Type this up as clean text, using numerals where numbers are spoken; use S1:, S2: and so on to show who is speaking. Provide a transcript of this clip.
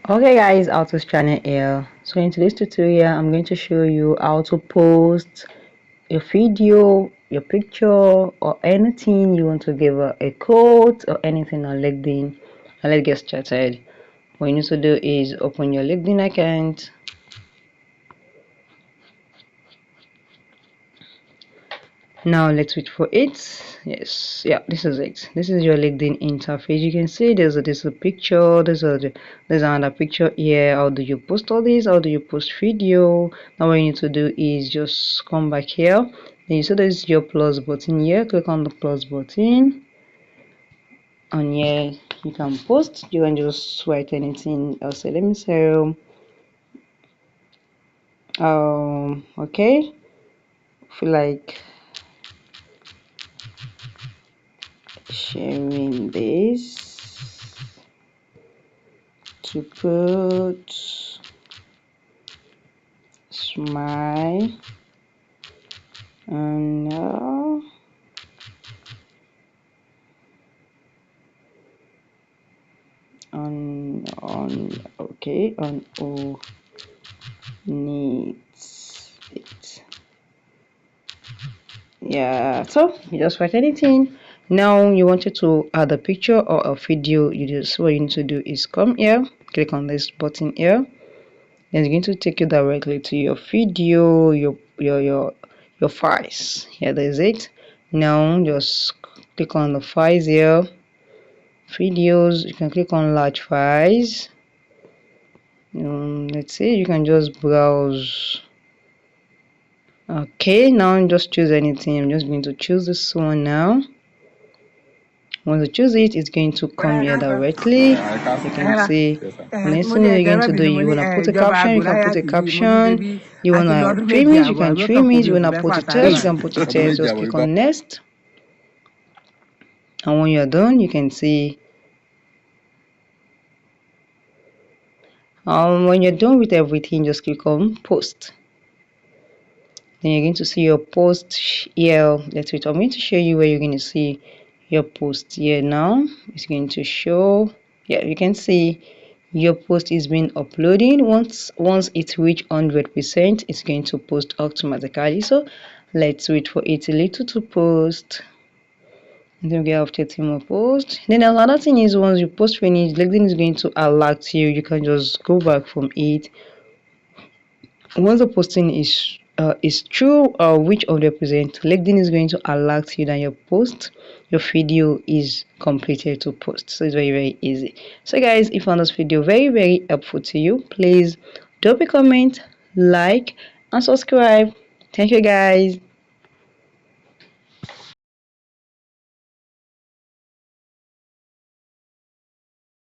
S1: Okay guys, Alto's channel here. So in today's tutorial, I'm going to show you how to post your video, your picture, or anything you want to give a quote or anything on LinkedIn. And let's get started. What you need to do is open your LinkedIn account. Now let's wait for it. Yes, yeah, this is it. This is your LinkedIn interface. You can see there's a picture, there's another picture here. How do you post all this? How do you post video? Now what you need to do is just come back here. Then you see there's your plus button here. Click on the plus button. And here you can post. You can just write anything else. Let me say okay. Feel like sharing this to put smile and now on okay on who needs it. Yeah, so you just write anything. Now you wanted to add a picture or a video. You just what you need to do is come here, click on this button here. Then it's going to take you directly to your video, your files. Here there's it. Now just click on the files here. Videos, you can click on large files. Let's see, you can just browse. Okay, now just choose anything. I'm just going to choose this one now. Once you choose it, it's going to come here directly. You can see next thing you're going to do, you want to put a caption, you can put a caption. You want to trim it, you can trim it. You want to put a text, you can put a text. Just click on next. And when you're done, you can see when you're done with everything, just click on post. Then you're going to see your post here. Let's wait. I'm going to show you where you're going to see your post here now. It's going to show. Yeah, you can see your post is being uploading. Once it reach 100%, it's going to post automatically. So let's wait for it a little to post. And then we have 30 more posts. Then another thing is once you post finish, LinkedIn is going to alert you. You can just go back from it. Once the posting is true or which 100%, LinkedIn is going to alert you that your video is completed to post. So it's very easy. So guys, if you found this video very helpful to you, please drop a comment, like and subscribe. Thank you guys.